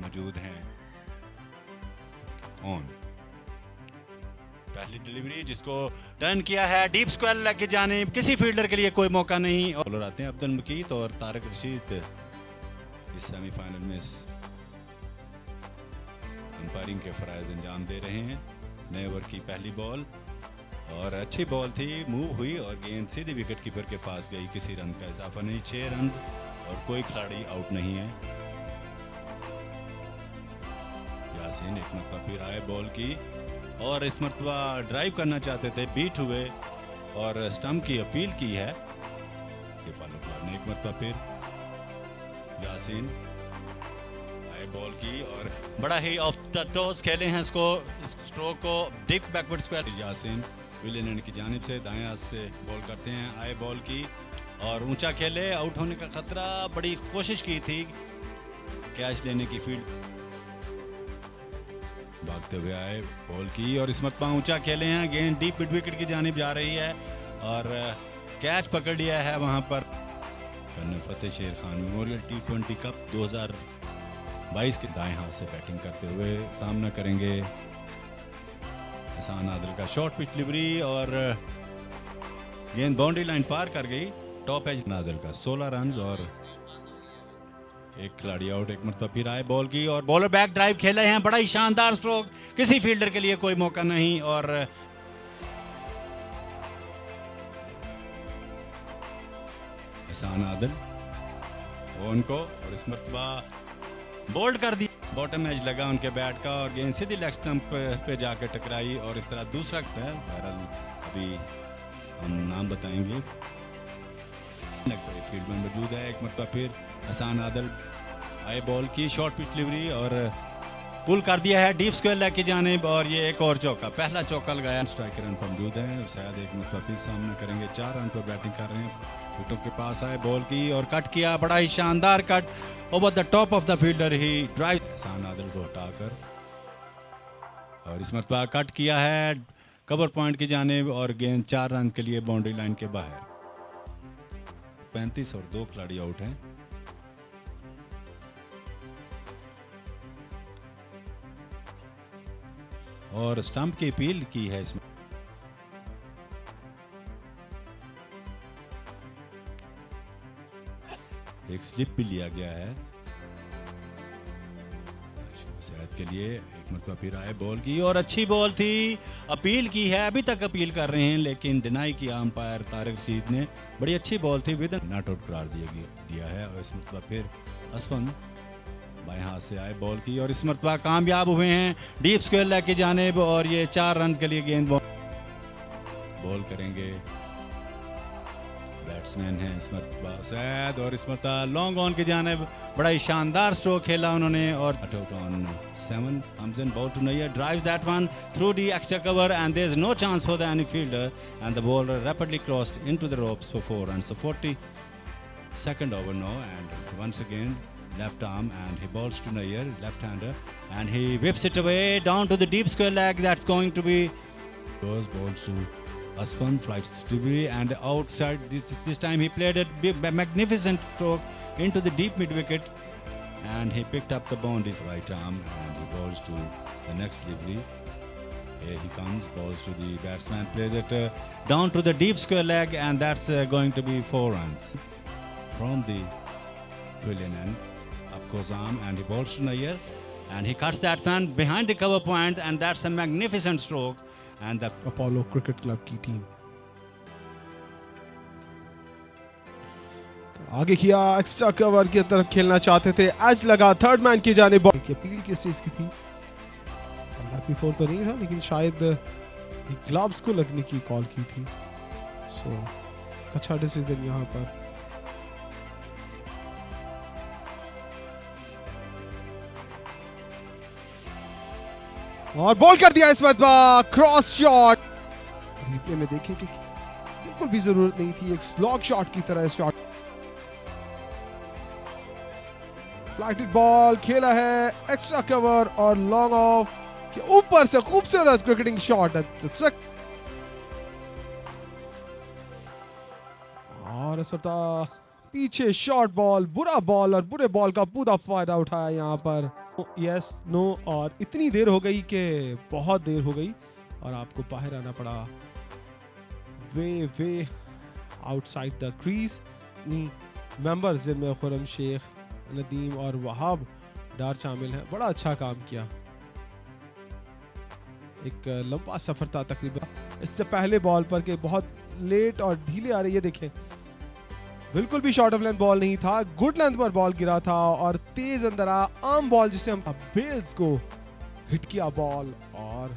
मौजूद हैं ऑन। पहली डिलीवरी जिसको टर्न किया है डीप स्क्वायर लेग की जानिब, किसी फील्डर के लिए कोई मौका नहीं। बॉलर आते हैं अब्दुल मकीत और तारिक रशीद इस सेमीफाइनल में अंपायरिंग के फराइज अंजाम दे रहे हैं। नए ओवर की पहली बॉल और अच्छी बॉल थी, मूव हुई और गेंद सीधी विकेट कीपर के पास गई। किसी रन का इजाफा नहीं, 6 रन और कोई खिलाड़ी आउट नहीं है। यासीन एक मरतबा फिर आए बॉल की और इस मरतबा ड्राइव करना चाहते थे, बीट हुए और स्टंप की अपील की है। ये पालकवार ने एक मरतबा फिर यासीन आए बॉल की और बड़ा ही ऑफ द टॉस खेले हैं इसको, इस स्ट्रोक को डीप बैकवर्ड स्क्वायर। यासीन विलियन एंड की जानिब से दाएं हाथ से बॉल करते हैं, आए बॉल की और ऊंचा खेले, आउट होने का खतरा, बड़ी कोशिश की थी कैच लेने की, फील्ड भागते हुए आए बॉल की और इस मरतबा ऊंचा खेले हैं, गेंद डीप मिड विकेट की जानिब जा रही है और कैच पकड़ लिया है वहां पर। Colonel Fateh Sher Khan memorial T20 cup 2022 के दाएं हाथ से बैटिंग करते हुए सामना करेंगे हसन आदिल का शॉर्ट पिच डिलीवरी और गेंद बाउंड्री लाइन पार कर गई। टॉप एज नादिल का 16 रन और एक खिलाड़ी आउट। एक मरतबा फिर आए बॉल की और बॉलर बैक ड्राइव खेले हैं, बड़ा ही शानदार स्ट्रोक, किसी फील्डर के लिए कोई मौका नहीं और हसन आदिल उनको और इस मरतबा बोल्ड कर दिया, बॉटम एज लगा उनके बैट का और गेंद सीधी लेग स्टंप पे जाकर टकराई और इस तरह दूसरा बहरहाल अभी हम नाम बताएंगे। फील्ड में मौजूद है। एक मरतबा फिर हसन आदिल आए बॉल की शॉर्ट पिच डिलीवरी और पुल कर दिया है डीप स्क्वायर लेग की जानिब और ये एक और चौका, पहला चौका लगाया। स्ट्राइकर रन पर मौजूद है, शायद एक मरतबा फिर सामना करेंगे। 4 रन पर बैटिंग कर रहे हैं, विकेटों के पास आए बॉल की और कट किया, बड़ा ही शानदार cut over the top of the fielder ही ड्राइव। हसन आदिल को हटाकर और इस मरतबा कट किया है कवर पॉइंट की जानिब और गेंद 4 रन के लिए बाउंड्री लाइन के बाहर। 35 और 2 खिलाड़ी आउट हैं। और स्टंप की अपील की है इसमें। एक स्लिप भी लिया गया है शायद के लिए। एक मरतबा फिर आए बॉल की और अच्छी बॉल थी, अपील की है, अभी तक अपील कर रहे हैं लेकिन डिनाई किया अंपायर तारिक रशीद ने। बड़ी अच्छी बॉल थी, विद नॉट आउट करार दिया है। और इस मरतबा फिर असफन बाएं हाथ से आए बॉल की और इस मरतबा कामयाब हुए हैं डीप स्क्वायर लेग की जानिब और ये 4 रन के लिए गेंद बॉल करेंगे। बैट्समैन है इस मरतबा सैद और इस मरतबा लॉन्ग ऑन की जानिब, बड़ा ही शानदार स्ट्रोक खेला उन्होंने और 7 Hamzan ball to Nayyar drives that one through the extra cover and there is no chance for the any fielder and the ball rapidly crossed into the ropes for 4 runs. So 42nd over now and once again left arm and he balls to Nayyar, left-hander, and he whips it away down to the deep square leg. That's going to be goes balls to Asfan, flights delivery and outside. This time he played a magnificent stroke into the deep mid wicket and he picked up the boundaries right arm and he balls to the next delivery. Here he comes, balls to the batsman, plays it down to the deep square leg and that's going to be 4 runs from the Brilliant end. Up goes arm and he balls to Nayyar and he cuts that fan behind the cover point and that's a magnificent stroke and the Apollo cricket club की team तो आगे किया, extra cover की तरफ खेलना चाहते थे, as लगा, थर्ड मैन की जानिब बॉल की अपील किस चीज की थी, लकी फोर तो नहीं था लेकिन शायद ग्लव्स को लगने की कॉल की थी। सो अच्छा डिसीजन यहाँ पर। और बॉल कर दिया इस मरतबा क्रॉस शॉट। रिप्ले में देखें कि बिल्कुल भी जरूरत नहीं थी, एक स्लॉग शॉट की तरह शॉट। फ्लाइटेड बॉल खेला है, एक्स्ट्रा कवर और लॉन्ग ऑफ के ऊपर से खूबसूरत क्रिकेटिंग शॉट। और इस पीछे शॉर्ट बॉल, बुरा बॉल और बुरे बॉल का पूरा फायदा उठाया यहाँ पर यस नो, और इतनी देर हो गई कि बहुत देर हो गई और आपको बाहर आना पड़ा वे आउटसाइड द क्रीज। मेंबर्स जिनमें खुरम शेख, नदीम और वहाब डार शामिल हैं, बड़ा अच्छा काम किया। एक लंबा सफर था तकरीबन इससे पहले बॉल पर के बहुत लेट और ढीले आ रही है। देखें, बिल्कुल भी शॉर्ट ऑफ लेंथ बॉल नहीं था, गुड लेंथ पर बॉल गिरा था और तेज अंदर आम बॉल जिसे हम बेल्स को हिट किया बॉल और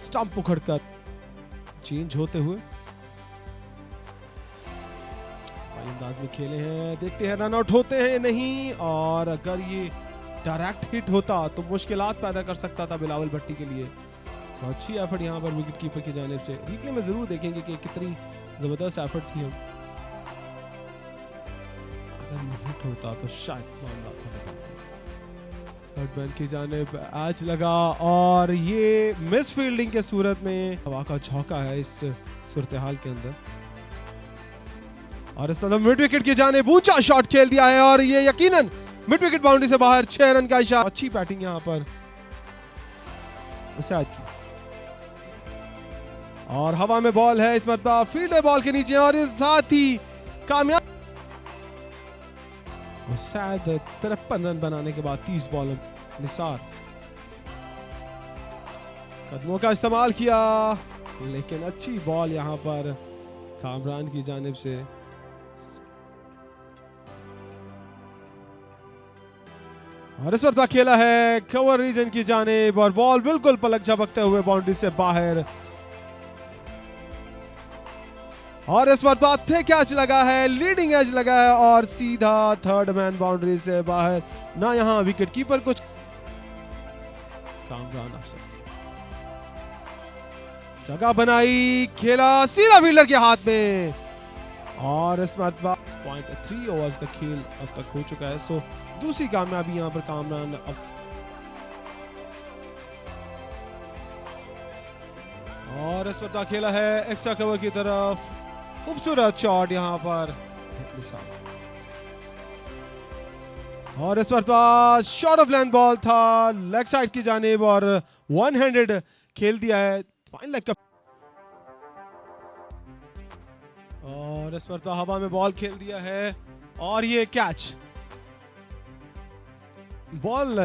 स्टंप उखड़कर चेंज होते हुए अंदाज में खेले हैं। देखते हैं रन आउट होते हैं नहीं, और अगर ये डायरेक्ट हिट होता तो मुश्किलात पैदा कर सकता था बिलावल भट्टी के लिए। अच्छी एफर्ट यहाँ पर विकेट कीपर की जानिब से। रिप्ले में जरूर देखेंगे कि कितनी जबरदस्त एफर्ट थी। हम अगर ये हिट होता तो शायद मामला था। थर्ड मैन की जानिब एज लगा और ये मिस फील्डिंग के सूरत में हवा का झोंका है इस सूरत हाल के अंदर, और इस तरह मिड विकेट की जानिब ऊंचा शॉट खेल दिया है और ये यकीनन मिड विकेट बाउंड्री से बाहर। 6 रन का इशारा। अच्छी बैटिंग यहां पर उसे की, और हवा में बॉल है इस मरतबा फील्डर बॉल के नीचे और इस साथ ही कामयाब। शायद 53 रन बनाने के बाद 30 बॉल निसार कदमों का इस्तेमाल किया, लेकिन अच्छी बॉल यहां पर कामरान की जानिब से। और इस पर खेला है कवर रीजन की जानिब और बॉल बिल्कुल पलक झपकते हुए बाउंड्री से बाहर, और इस पर थे कैच लगा है, लीडिंग एज लगा है और सीधा थर्ड मैन बाउंड्री से बाहर। ना यहां विकेट कीपर कुछ कामरान अफसर जगह बनाई, खेला सीधा फील्डर के हाथ में, और इस मरतबा 0.3 ओवर्स का खेल अब तक हो चुका है। सो दूसरी कामयाबी यहां पर कामरान। और इस पर खेला है एक्स्ट्रा कवर की तरफ, खूबसूरत शॉट यहां पर, और इस पर शॉर्ट ऑफ लेंथ बॉल था लेग साइड की जानिब और वन हैंडेड खेल दिया है फाइन लेग का, और इस पर हवा में बॉल खेल दिया है और ये कैच बॉल,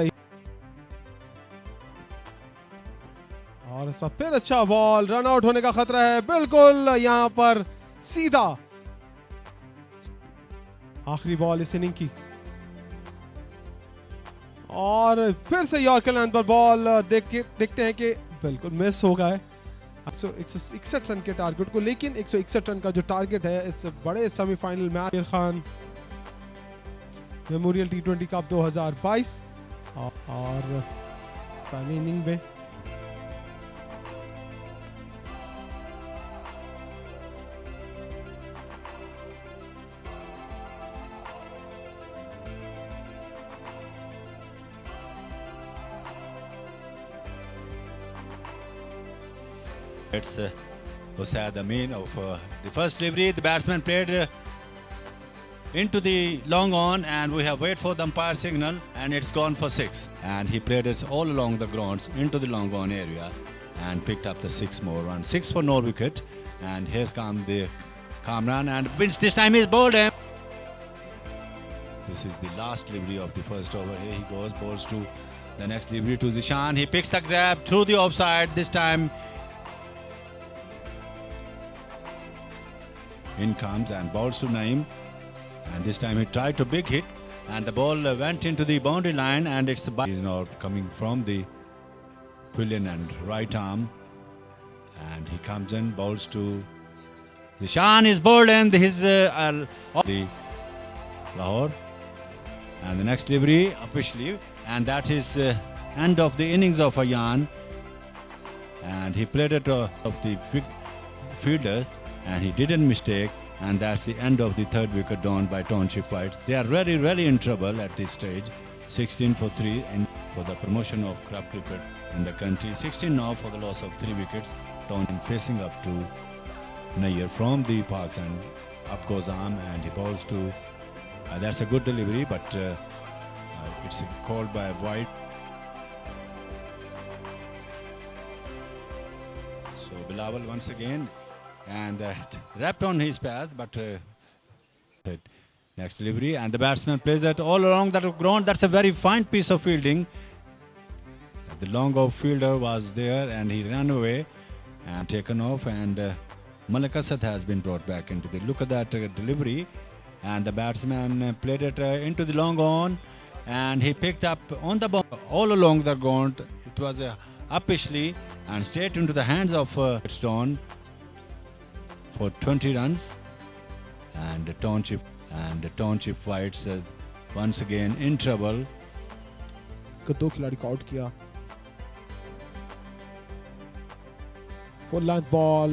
और इस पर फिर अच्छा बॉल, रन आउट होने का खतरा है बिल्कुल यहां पर सीधा। आखिरी बॉल इस इनिंग की, और फिर से यॉर्कर लेंथ पर बॉल देखते हैं कि बिल्कुल मिस हो गया है 161 रन के टारगेट को, लेकिन 161 रन का जो टारगेट है इस बड़े semifinal match Khan memorial T20 cup 2022 और पहली इनिंग में It's Usaid Amin of the first delivery. The batsman played into the long on, and we have waited for the umpire signal, and it's gone for 6. And he played it all along the grounds into the long on area and picked up the 6 more runs. 6 for no wicket, and here's come the Kamran, and Vince this time is bowled him. This is the last delivery of the first over. Here he goes, bowls to the next delivery to Zishan. He picks the grab through the offside. This time in comes and bowls to Naeem, and this time he tried to big hit, and the ball went into the boundary line, and it's by. He's now coming from the pillion and right arm, and he comes in, bowls to Zishan is bowled, and his the Lahore, and the next delivery officially, and that is end of the innings of Ayan, and he played it of the fielders, and he didn't mistake, and that's the end of the third wicket down by Township Whites. They are really, really in trouble at this stage. 16 for 3 and for the promotion of club cricket in the country. 16 now for the loss of 3 wickets. Township facing up to Nair from the Parks, and up goes arm, and he bowls to. That's a good delivery, but It's called by wide. So Bilawal once again, and wrapped on his path, but next delivery, and the batsman plays it all along that ground. That's a very fine piece of fielding. The long off fielder was there, and he ran away and taken off, and Malik Asad has been brought back into the look at that delivery, and the batsman played it into the long on, and he picked up on the ball all along the ground. It was uppishly and straight into the hands of Stone for 20 runs, and the Township Whites once again in trouble. दो खिलाड़ी को out किया. Full length ball,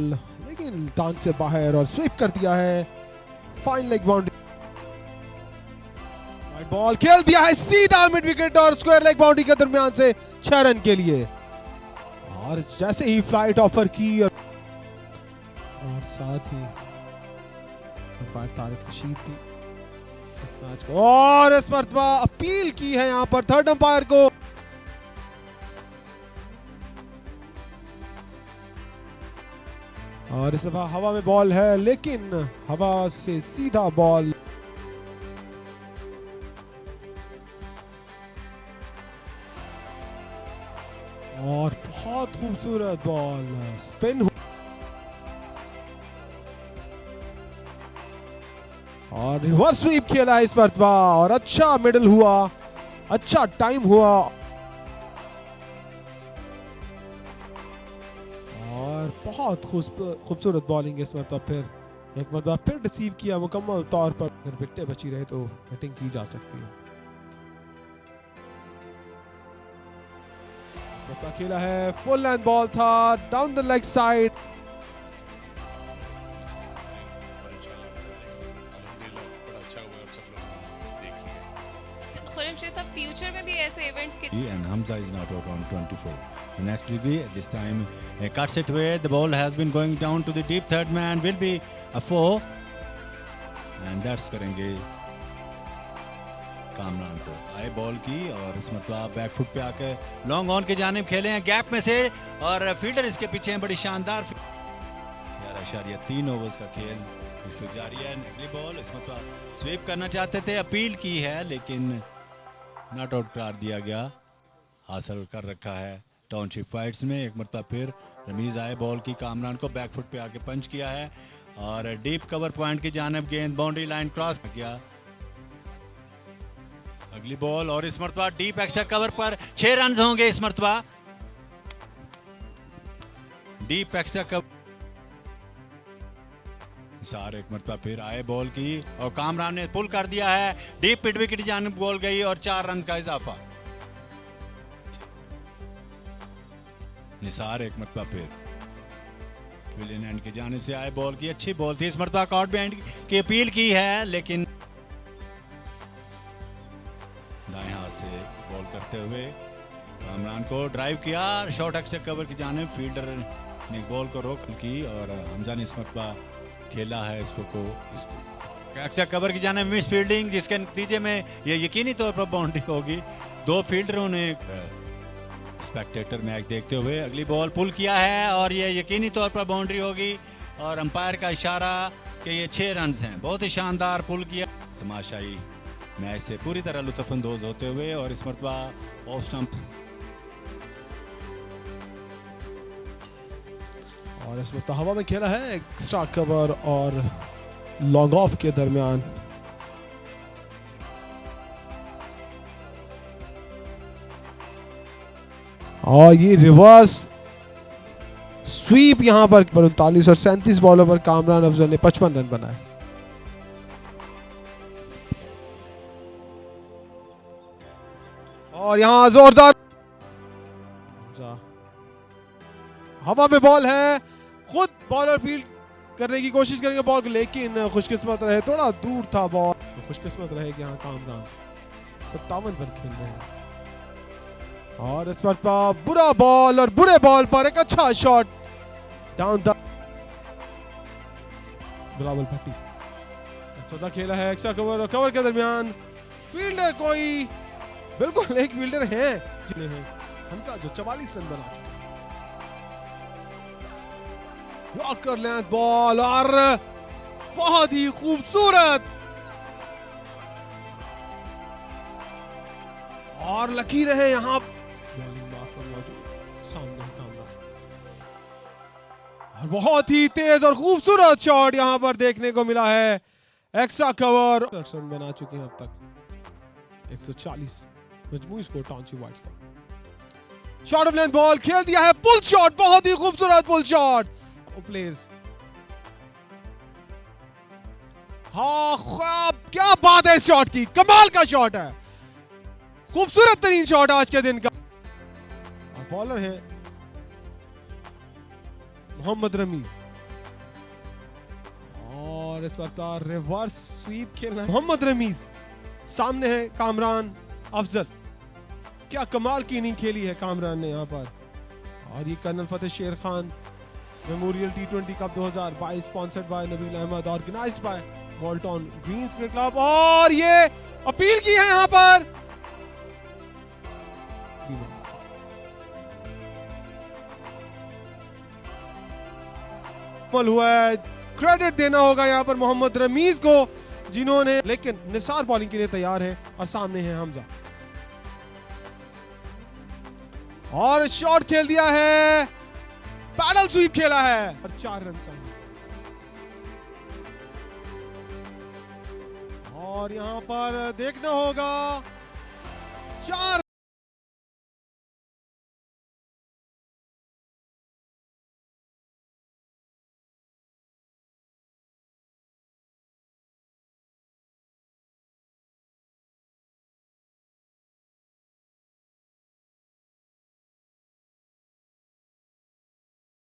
लेकिन टांग से बाहर और SVEEP कर दिया है. Fine leg boundary. Wide ball खेल दिया है सीधा मिड विकेट और स्क्वायर लेग बाउंड्री के दरमियान से 6 रन के लिए. और जैसे ही फ्लाइट ऑफर की और साथ ही अंपायर तारिक रशीद भी इस मैच को और इस मर्तबा अपील की है यहां पर थर्ड अंपायर को. और इस दफा हवा में बॉल है, लेकिन हवा से सीधा बॉल. और बहुत खूबसूरत बॉल स्पिन और रिवर्स स्वीप खेला है इस मर्तबा और अच्छा मिडल हुआ, अच्छा टाइम हुआ और बहुत खूबसूरत बॉलिंग इस मर्तबा. फिर एक मर्तबा फिर रिसीव किया मुकम्मल तौर पर. अगर विकेटें बची रहे तो बैटिंग की जा सकती है. खेला है फुल लेंथ बॉल था down the leg side. Future में भी ऐसे इवेंट्स के and Hamza is not out on 24. The next delivery, this time cuts it away. The ball has been going down to the deep. Third man will be a 4, and that's करेंगे कामरान को. आए ball की और इस मतलब back foot पे आके long on के जानिब खेले हैं गैप में से और फील्डर इसके पीछे हैं. बड़ी शानदार 11.3 ओवर्स का खेल इस तो जारी है. अगली बॉल इस मतलब स्वीप करना चाहते थे, अपील की है लेकिन नॉट आउट करार दिया गया. हासिल कर रखा है टाउनशिप फाइट्स में. एक मरतबा फिर रमीज आए बॉल की कामरान को बैक फुट पे आके पंच किया है और डीप कवर पॉइंट की जानिब गेंद बाउंड्री लाइन क्रॉस किया. अगली बॉल और इस मरतबा डीप एक्स्ट्रा कवर पर 6 रन होंगे. इस मरतबा डीप एक्स्ट्रा कवर सार एक मरतबा फिर आए बॉल की और कामरान ने पुल कर दिया है. डीप मिड विकेट की जानिब बॉल गई और 4 रन का इजाफा. निसार एक मरतबा फिर विलियन एंड की जानिब से आए बॉल की अच्छी बॉल थी. इस मरतबा कॉट बैंड की अपील की है लेकिन दाएं हाथ से बॉल करते हुए कामरान को ड्राइव किया. शॉर्ट एक्स्ट्रा कवर की जानिब फील्डर ने बॉल को रोक की और हमजा ने इस मरतबा खेला है इसको एक्स्ट्रा कवर की जाने मिस फील्डिंग जिसके नतीजे में ये यकीनी तौर पर बाउंड्री होगी. 2 फील्डरों ने स्पेक्टेटर मैच देखते हुए अगली बॉल पुल किया है और ये यकीनी तौर पर बाउंड्री होगी और अंपायर का इशारा कि ये 6 रन हैं. बहुत ही शानदार पुल किया. तमाशाई मैच से पूरी तरह लुत्फअंदोज होते हुए और इस मरतबा ऑफ स्टंप और इसमें तो हवा में खेला है एक्स्ट्रा कवर और लॉन्ग ऑफ के दरमियान. और ये रिवर्स स्वीप यहां पर 39 और 37 बॉलों पर कामरान अफजल ने 55 रन बनाए. और यहां जोरदार हवा में बॉल है, खुद बॉलर फील्ड करने की कोशिश करेंगे बॉल को, लेकिन खुशकिस्मत रहे थोड़ा दूर था बॉल. खुशकिस्मत रहे कि यहाँ कामरान 57 पर खेल रहे हैं. और इस पर बुरा बॉल और बुरे बॉल पर एक अच्छा शॉट डाउन द बिलावल भट्टी. इस पर खेला है एक्स्ट्रा कवर और कवर के दरमियान फील्डर कोई बिल्कुल एक फील्डर है जिन्हें है हमजा जो 44 रन बना चुके हैं। यॉर्कर लेंथ बॉल और बहुत ही खूबसूरत और लकीर है यहाँ बॉलिंग मार्क पर मौजूद सामने कामरा और बहुत ही तेज और खूबसूरत शॉट यहाँ पर देखने को मिला है। एक्स्ट्रा कवर रन बना चुके हैं अब तक 140 मजमूई स्कोर टॉन्ची वाइट्स का। शॉट ऑफ लेंथ बॉल खेल दिया है, पुल शॉट, बहुत ही खूबसूरत पुल शॉट प्लेयर्स। हाँ ख्वाब, क्या बात है इस शॉट की, कमाल का शॉट है, खूबसूरत तरीन शॉट आज के दिन का। और बॉलर है मोहम्मद रमीज और इस बार रिवर्स स्वीप खेलना है मोहम्मद रमीज। सामने है कामरान अफजल, क्या कमाल की इनिंग खेली है कामरान ने यहाँ पर। और ये कर्नल फतेह शेर खान मेमोरियल टी20 cup 2022 sponsored by Nabeel Ahmed, organised by Bolton Green Spirit Club. और ये अपील की है यहाँ पर हुआ है, क्रेडिट देना होगा यहाँ पर मोहम्मद रमीज को जिन्होंने, लेकिन निसार बॉलिंग के लिए तैयार है और सामने है हमजा और शॉट खेल दिया है, पैडल स्वीप खेला है और 4 रन चाहिए। और यहां पर देखना होगा 4